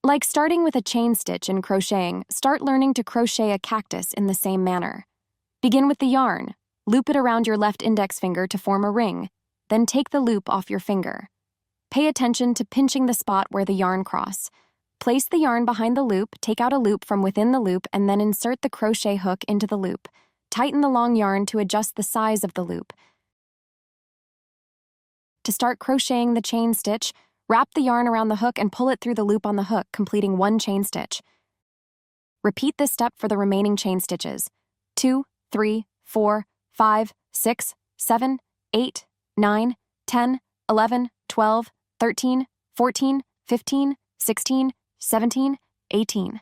Like starting with a chain stitch in crocheting, start learning to crochet a cactus in the same manner. Begin with the yarn. Loop it around your left index finger to form a ring, then take the loop off your finger. Pay attention to pinching the spot where the yarn cross. Place the yarn behind the loop, take out a loop from within the loop, and then insert the crochet hook into the loop. Tighten the long yarn to adjust the size of the loop. To start crocheting the chain stitch, wrap the yarn around the hook and pull it through the loop on the hook, completing one chain stitch. Repeat this step for the remaining chain stitches. 2, 3, 4, 5, 6, 7, 8, 9, 10, 11, 12, 13, 14, 15, 16, 17, 18.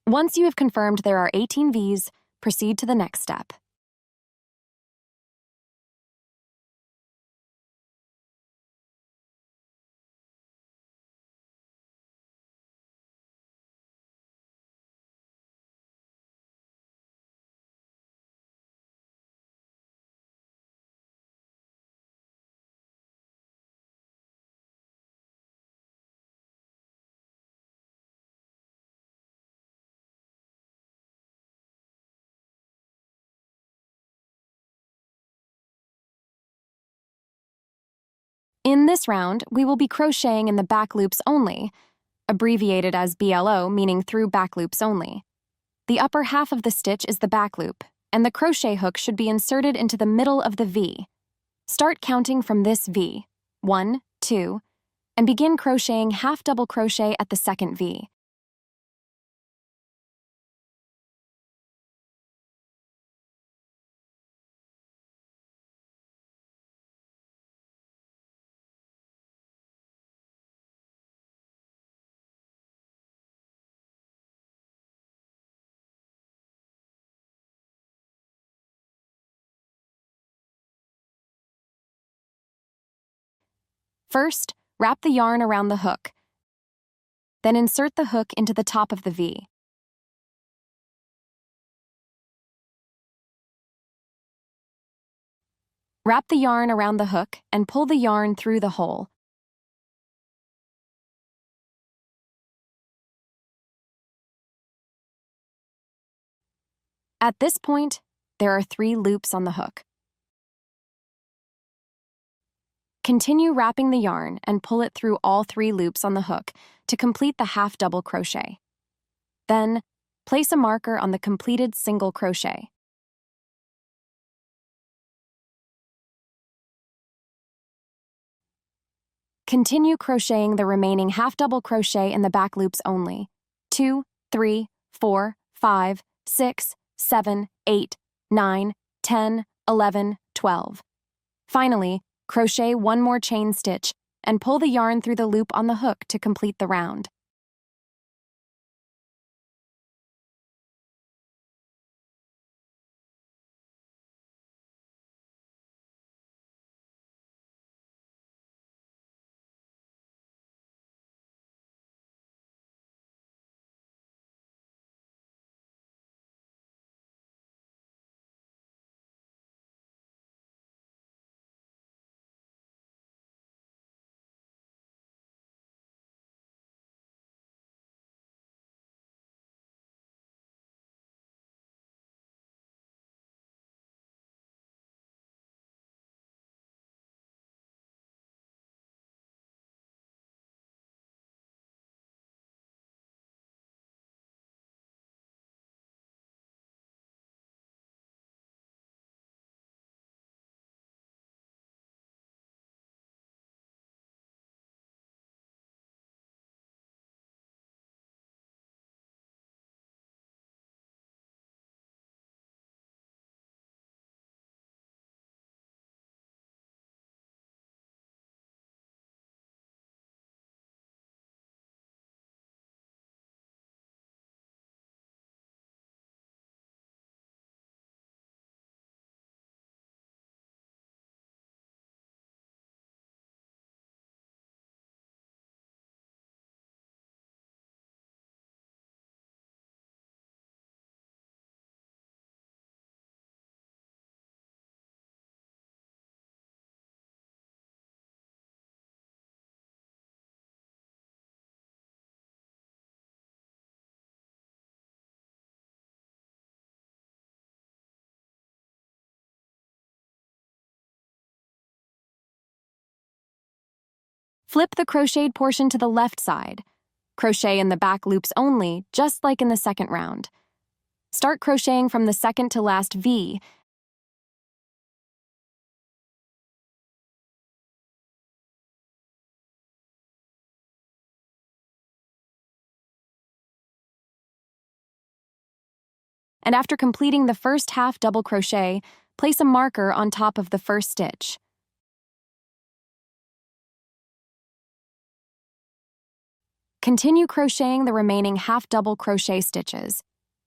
Once you have confirmed there are 18 V's, proceed to the next step. In this round, we will be crocheting in the back loops only, abbreviated as BLO, meaning through back loops only. The upper half of the stitch is the back loop, and the crochet hook should be inserted into the middle of the V. Start counting from this V, 1, 2, and begin crocheting half double crochet at the second V. First, wrap the yarn around the hook. Then insert the hook into the top of the V. Wrap the yarn around the hook and pull the yarn through the hole. At this point, there are 3 loops on the hook. Continue wrapping the yarn and pull it through all 3 loops on the hook to complete the half double crochet. Then, place a marker on the completed single crochet. Continue crocheting the remaining half double crochet in the back loops only. 2, 3, 4, 5, 6, 7, 8, 9, 10, 11, 12. Finally, crochet one more chain stitch and pull the yarn through the loop on the hook to complete the round. Flip the crocheted portion to the left side. Crochet in the back loops only, just like in the second round. Start crocheting from the second to last V and after completing the first half double crochet, place a marker on top of the first stitch. Continue crocheting the remaining half double crochet stitches.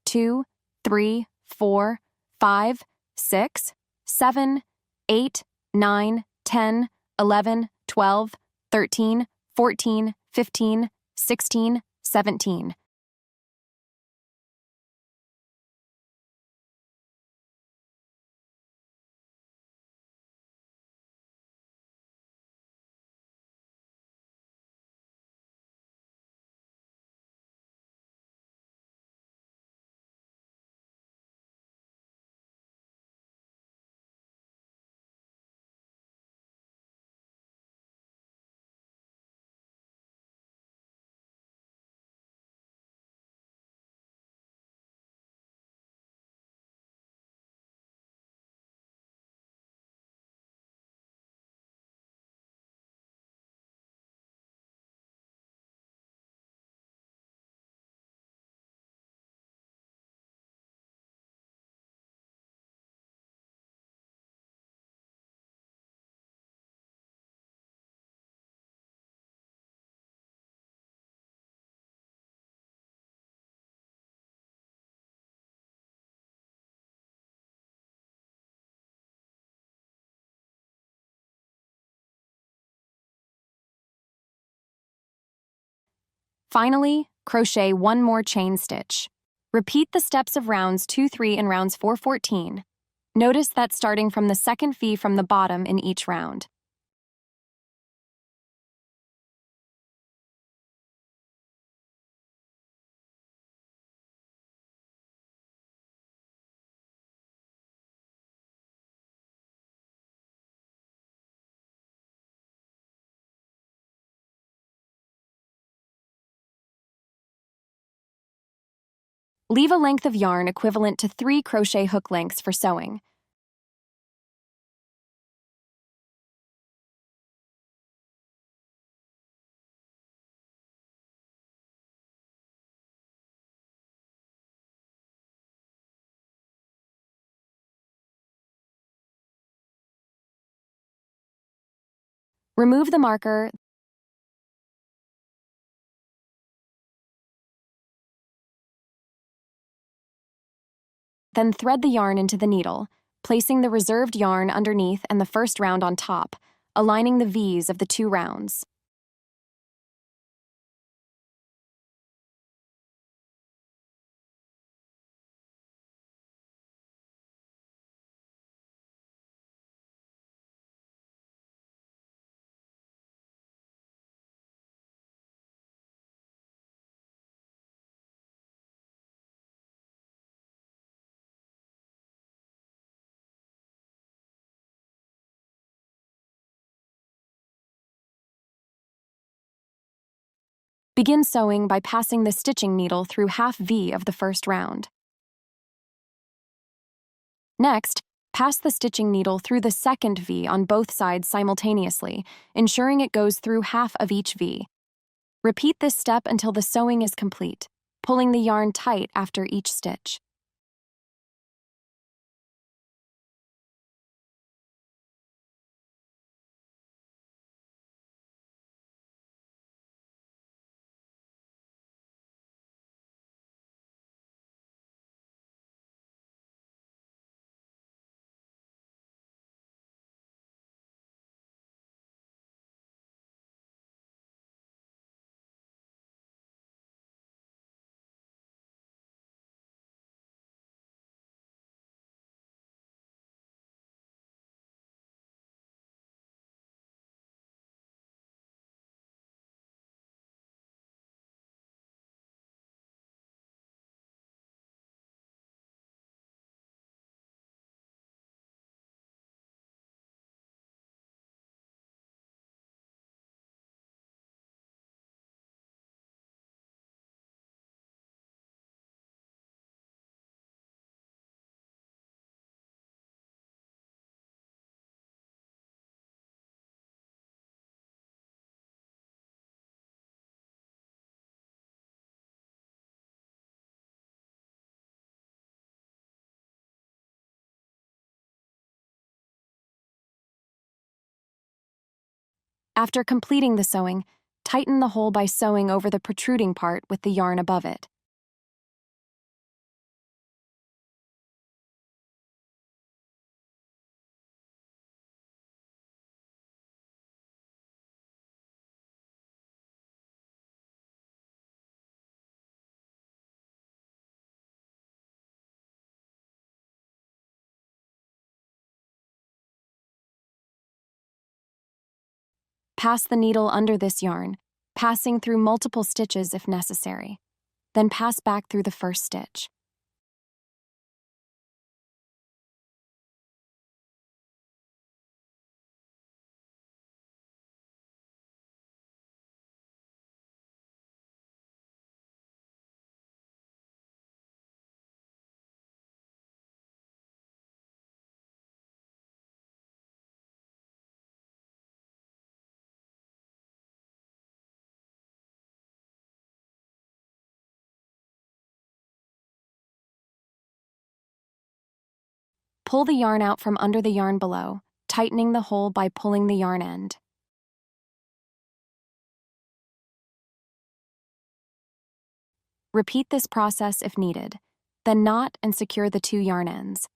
2, 3, 4, 5, 6, 7, 8, 9, 10, 11, 12, 13, 14, 15, 16, 17. Finally, crochet one more chain stitch. Repeat the steps of rounds 2-3 and rounds 4-14. Notice that starting from the second V from the bottom in each round. Leave a length of yarn equivalent to 3 crochet hook lengths for sewing. Remove the marker, then thread the yarn into the needle, placing the reserved yarn underneath and the first round on top, aligning the V's of the 2 rounds. Begin sewing by passing the stitching needle through half V of the first round. Next, pass the stitching needle through the second V on both sides simultaneously, ensuring it goes through half of each V. Repeat this step until the sewing is complete, pulling the yarn tight after each stitch. After completing the sewing, tighten the hole by sewing over the protruding part with the yarn above it. Pass the needle under this yarn, passing through multiple stitches if necessary. Then pass back through the first stitch. Pull the yarn out from under the yarn below, tightening the hole by pulling the yarn end. Repeat this process if needed, then knot and secure the two yarn ends.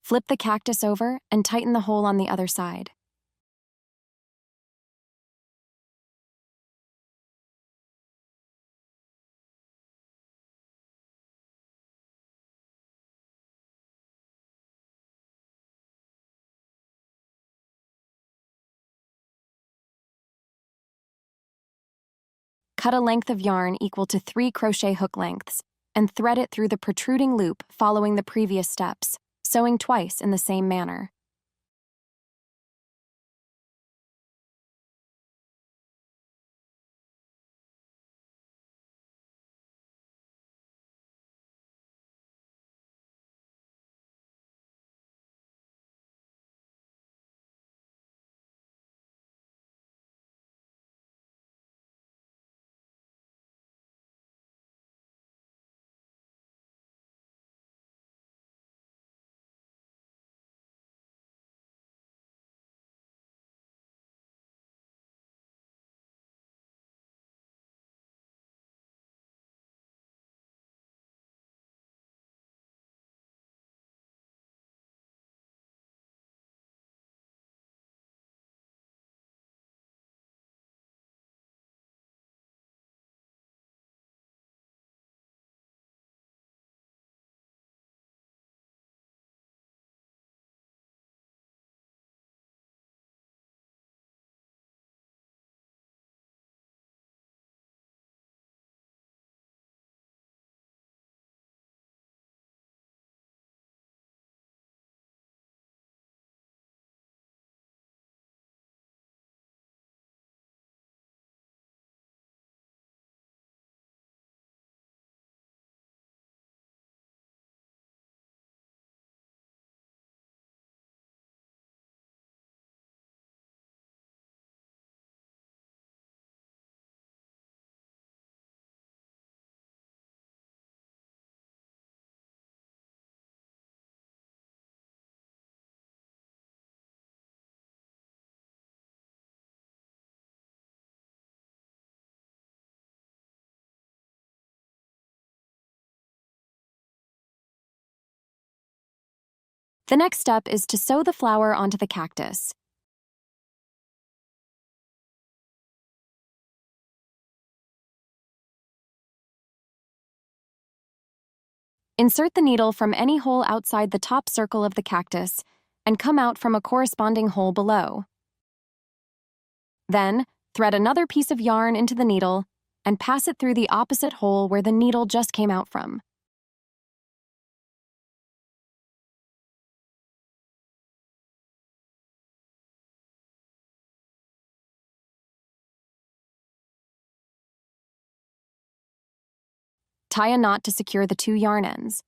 Flip the cactus over and tighten the hole on the other side. Cut a length of yarn equal to 3 crochet hook lengths and thread it through the protruding loop following the previous steps, sewing twice in the same manner. The next step is to sew the flower onto the cactus. Insert the needle from any hole outside the top circle of the cactus and come out from a corresponding hole below. Then, Thread another piece of yarn into the needle and pass it through the opposite hole where the needle just came out from. Tie a knot to secure the two yarn ends.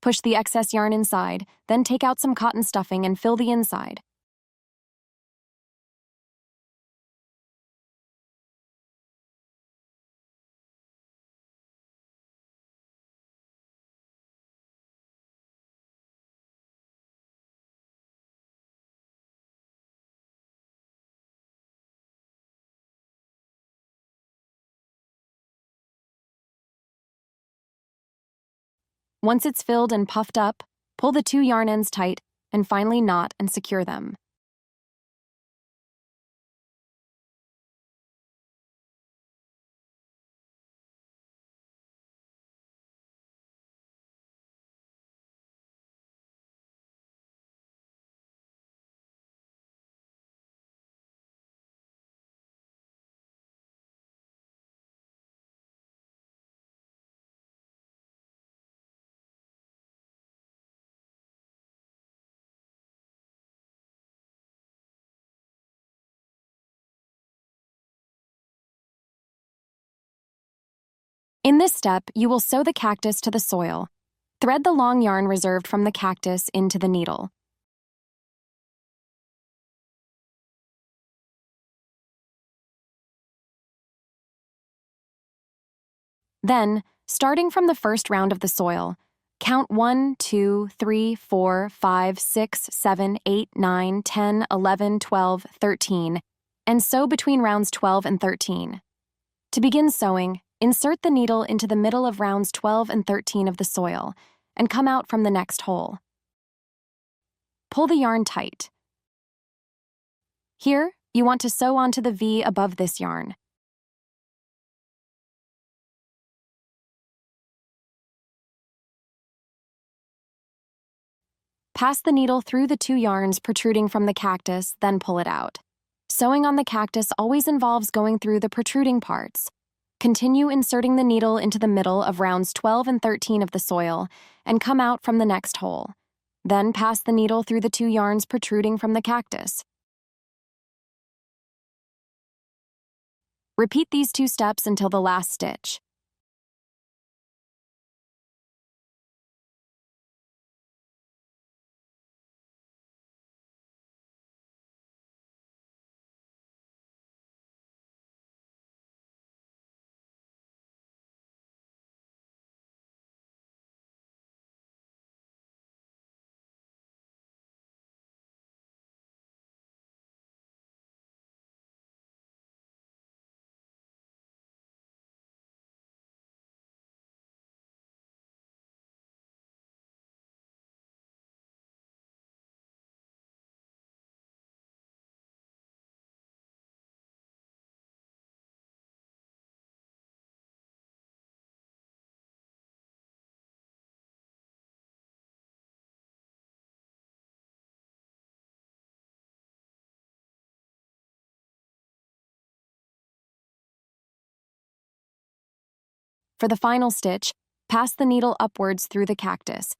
Push the excess yarn inside, then take out some cotton stuffing and fill the inside. Once it's filled and puffed up, pull the two yarn ends tight and finally knot and secure them. In this step, you will sew the cactus to the soil. Thread the long yarn reserved from the cactus into the needle. Then, starting from the first round of the soil, count 1, 2, 3, 4, 5, 6, 7, 8, 9, 10, 11, 12, 13, and sew between rounds 12 and 13. To begin sewing, insert the needle into the middle of rounds 12 and 13 of the soil and come out from the next hole. Pull the yarn tight. Here, you want to sew onto the V above this yarn. Pass the needle through the two yarns protruding from the cactus, then pull it out. Sewing on the cactus always involves going through the protruding parts. Continue inserting the needle into the middle of rounds 12 and 13 of the soil and come out from the next hole. Then pass the needle through the two yarns protruding from the cactus. Repeat these two steps until the last stitch. For the final stitch, Pass the needle upwards through the cactus.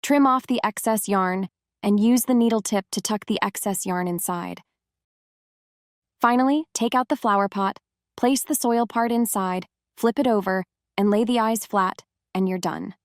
Trim off the excess yarn and use the needle tip to tuck the excess yarn inside. Finally, take out the flower pot, place the soil part inside, flip it over, and lay the eyes flat, and you're done.